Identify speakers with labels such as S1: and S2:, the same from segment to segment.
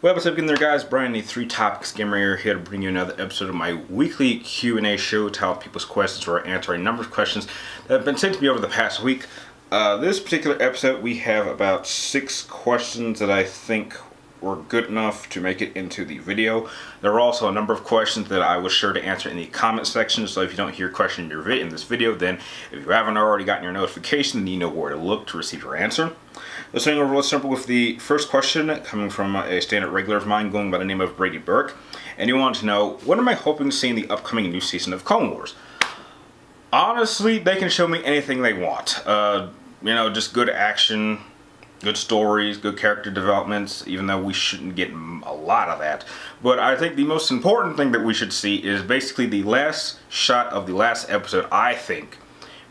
S1: What's up again there, guys? Brian, the 3 Topics Gamer here to bring you another episode of my weekly Q&A show to help people's questions or answer a number of questions that have been sent to me over the past week. This particular episode, we have about 6 questions that I think were good enough to make it into the video. There are also a number of questions that I was sure to answer in the comment section, so if you don't hear a question in this video, then if you haven't already gotten your notification, then you know where to look to receive your answer. Let's start over real simple with the first question coming from a standard regular of mine going by the name of Brady Burick. And you want to know, what am I hoping to see in the upcoming new season of Clone Wars? Honestly, they can show me anything they want. Just good action, good stories, good character developments, even though we shouldn't get a lot of that. But I think the most important thing that we should see is basically the last shot of the last episode, I think.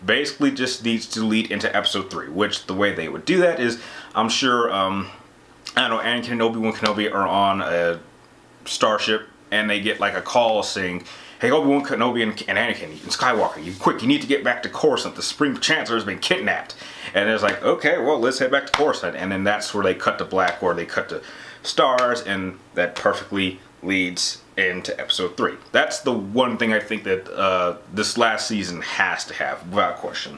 S1: Basically just needs to lead into episode 3, which the way they would do that is, I'm sure, Anakin and Obi-Wan Kenobi are on a starship, and they get like a call saying, hey, Obi-Wan Kenobi and Anakin and Skywalker, you need to get back to Coruscant. The Supreme Chancellor has been kidnapped. And it's like, okay, well, let's head back to Coruscant. And then that's where they cut to black, or they cut to stars, and that perfectly leads into episode 3. That's the one thing I think that this last season has to have, without question.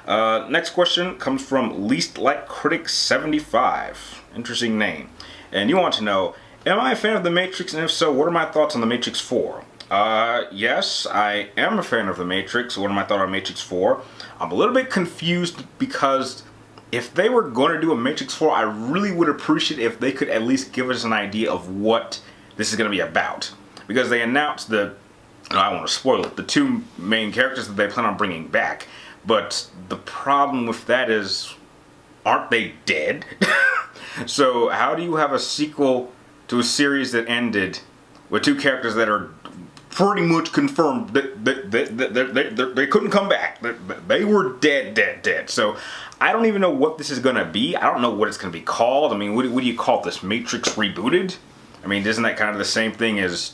S1: Next question comes from Least Like Critic 75. Interesting name. And you want to know, am I a fan of The Matrix, and if so, what are my thoughts on The Matrix 4? Yes, I am a fan of The Matrix. What are my thoughts on Matrix 4? I'm a little bit confused because if they were going to do a Matrix 4, I really would appreciate if they could at least give us an idea of what this is going to be about. Because they announced I don't want to spoil it, the 2 main characters that they plan on bringing back. But the problem with that is, aren't they dead? So how do you have a sequel to a series that ended with 2 characters that are pretty much confirmed that they couldn't come back? They were dead. So I don't even know what this is going to be. I don't know what it's going to be called. I mean, what do you call this? Matrix Rebooted? I mean, isn't that kind of the same thing as,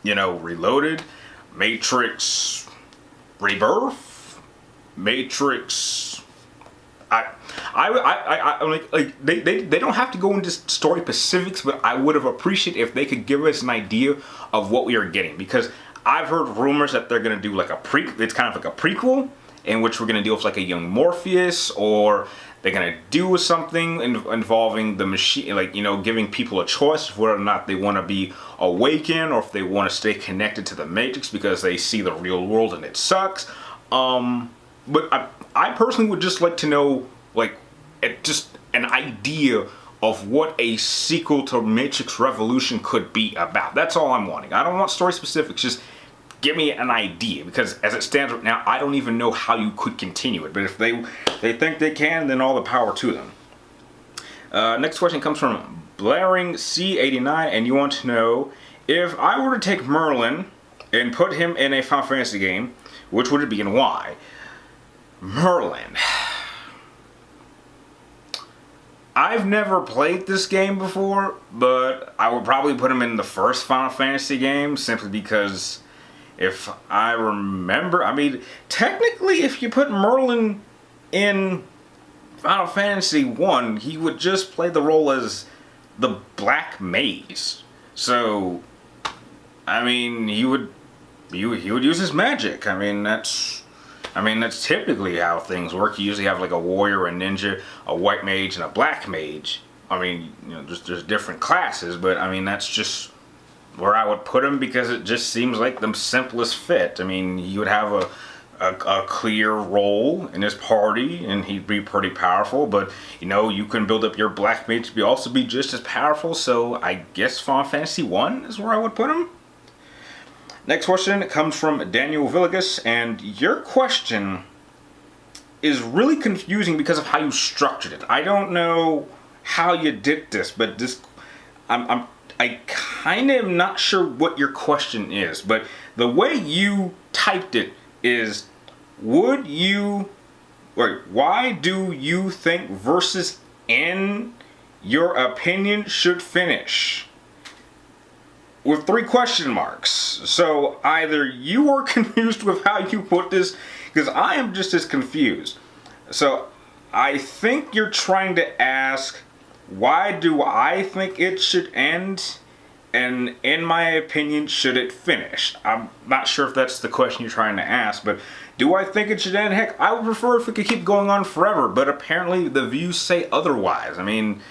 S1: Reloaded? Matrix Rebirth? Matrix... They don't have to go into story specifics, but I would have appreciated if they could give us an idea of what we are getting, because I've heard rumors that they're going to do like it's kind of like a prequel in which we're going to deal with like a young Morpheus, or they're going to do something involving the machine, giving people a choice of whether or not they want to be awakened or if they want to stay connected to the Matrix because they see the real world and it sucks. But I personally would just like to know, just an idea of what a sequel to Matrix Revolution could be about. That's all I'm wanting. I don't want story specifics, just give me an idea, because as it stands right now, I don't even know how you could continue it. But if they think they can, then all the power to them. Next question comes from Blaring C89, and you want to know, if I were to take Merlin and put him in a Final Fantasy game, which would it be and why? Merlin. I've never played this game before, but I would probably put him in the first Final Fantasy game, simply because if I remember, technically if you put Merlin in Final Fantasy 1, he would just play the role as the Black Mage. So, he would use his magic. That's typically how things work. You usually have like a warrior, a ninja, a white mage, and a black mage. There's different classes, but that's just where I would put him, because it just seems like the simplest fit. He would have a clear role in his party, and he'd be pretty powerful, but you can build up your black mage to also be just as powerful, so I guess Final Fantasy 1 is where I would put him. Next question comes from Daniel Villegas, and your question is really confusing because of how you structured it. I don't know how you did this, but I kind of am not sure what your question is. But the way you typed it is, why do you think versus in your opinion should finish? With 3 question marks. So either you are confused with how you put this, because I am just as confused. So I think you're trying to ask, why do I think it should end? And in my opinion, should it finish? I'm not sure if that's the question you're trying to ask, but do I think it should end? Heck, I would prefer if it could keep going on forever, but apparently the views say otherwise. I mean,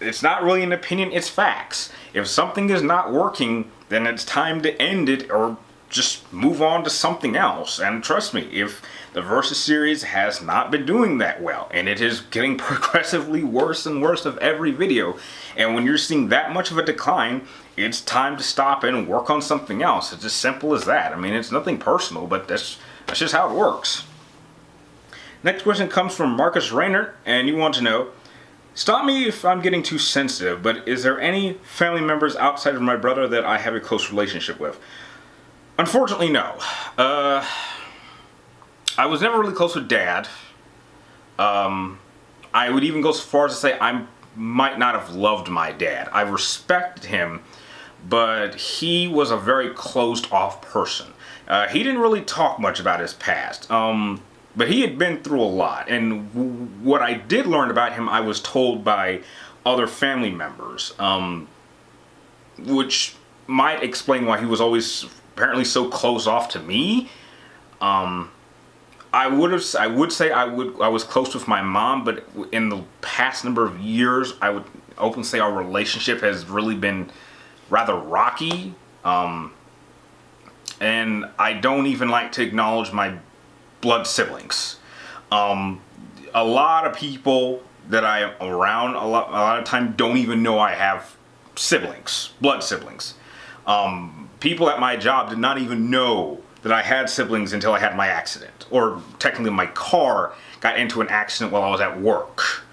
S1: it's not really an opinion, it's facts. If something is not working, then it's time to end it or just move on to something else. And trust me, if the Versus series has not been doing that well, and it is getting progressively worse and worse of every video, and when you're seeing that much of a decline, it's time to stop and work on something else. It's as simple as that. I mean, it's nothing personal, but that's just how it works. Next question comes from Marcus Raynert, and you want to know, stop me if I'm getting too sensitive, but is there any family members outside of my brother that I have a close relationship with? Unfortunately, no. I was never really close with Dad. I would even go so far as to say I might not have loved my dad. I respected him, but he was a very closed off person. He didn't really talk much about his past, but he had been through a lot. And what I did learn about him, I was told by other family members, which might explain why he was always apparently so close off to me. I would say I was close with my mom, but in the past number of years, I would openly say our relationship has really been rather rocky. And I don't even like to acknowledge my blood siblings. A lot of people that I am around a lot of time don't even know I have siblings, blood siblings. People at my job did not even know that I had siblings until I had my accident, or technically my car got into an accident while I was at work.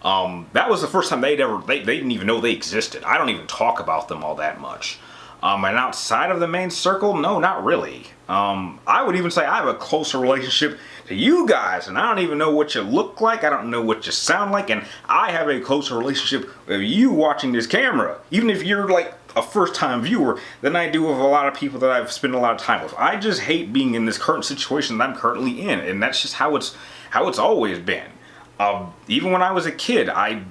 S1: That was the first time they didn't even know they existed. I don't even talk about them all that much. And outside of the main circle, no, not really. I would even say I have a closer relationship to you guys, and I don't even know what you look like, I don't know what you sound like, and I have a closer relationship with you watching this camera, even if you're like a first-time viewer, than I do with a lot of people that I've spent a lot of time with. I just hate being in this current situation that I'm currently in, and that's just how it's always been. Even when I was a kid, I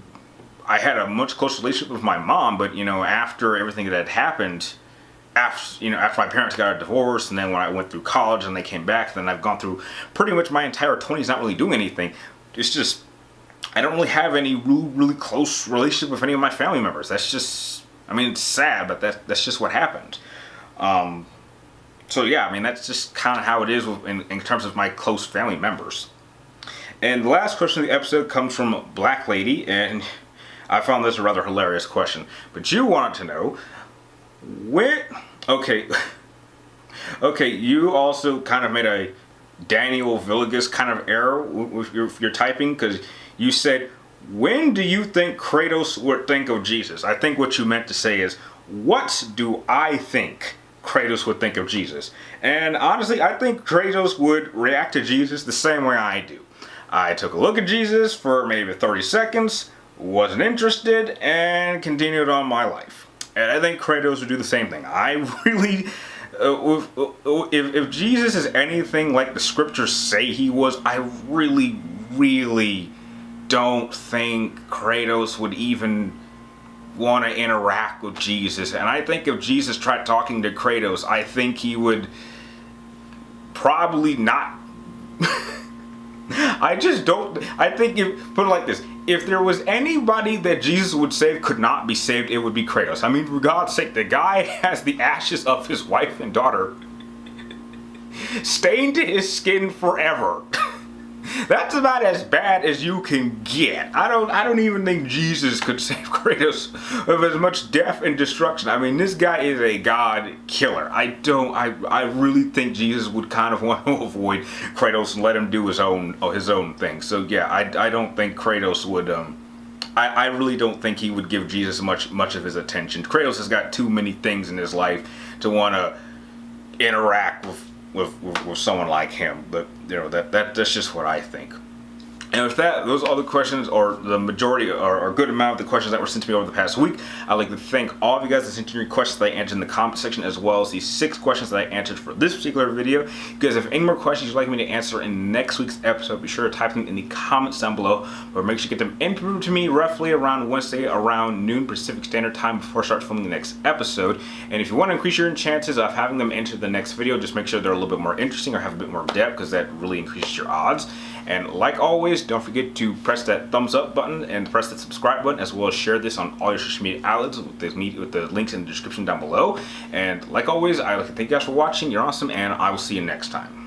S1: had a much closer relationship with my mom, but after everything that had happened, after my parents got a divorce, and then when I went through college and they came back, then I've gone through pretty much my entire 20s not really doing anything. It's just, I don't really have any really close relationship with any of my family members. That's just, it's sad, but that's just what happened. So yeah, that's just kind of how it is in terms of my close family members. And the last question of the episode comes from Black Lady, and I found this a rather hilarious question. But you wanted to know, okay, you also kind of made a Daniel Villegas kind of error with your typing, because you said, when do you think Kratos would think of Jesus? I think what you meant to say is, what do I think Kratos would think of Jesus? And honestly, I think Kratos would react to Jesus the same way I do. I took a look at Jesus for maybe 30 seconds, wasn't interested, and continued on my life. And I think Kratos would do the same thing. I really, if Jesus is anything like the scriptures say he was, I really don't think Kratos would even want to interact with Jesus. And I think if Jesus tried talking to Kratos, I think he would probably not. I think, put it like this, if there was anybody that Jesus would save could not be saved, it would be Kratos. For God's sake, the guy has the ashes of his wife and daughter stained to his skin forever. That's about as bad as you can get. I don't even think Jesus could save Kratos of as much death and destruction. This guy is a god killer. I really think Jesus would kind of want to avoid Kratos and let him do his own thing. So yeah, I don't think Kratos would. I really don't think he would give Jesus much of his attention. Kratos has got too many things in his life to want to interact with someone like him. But that's just what I think. And with that, those are all the questions, or the majority, or a good amount of the questions that were sent to me over the past week. I'd like to thank all of you guys that sent in your questions that I answered in the comment section, as well as the 6 questions that I answered for this particular video. If you guys have any more questions you'd like me to answer in next week's episode, be sure to type them in the comments down below, or make sure you get them input to me roughly around Wednesday, around noon Pacific Standard Time before I start filming the next episode. And if you want to increase your chances of having them enter the next video, just make sure they're a little bit more interesting or have a bit more depth, because that really increases your odds. And like always, don't forget to press that thumbs up button and press that subscribe button, as well as share this on all your social media outlets with the links in the description down below. And like always, I'd like to thank you guys for watching. You're awesome, and I will see you next time.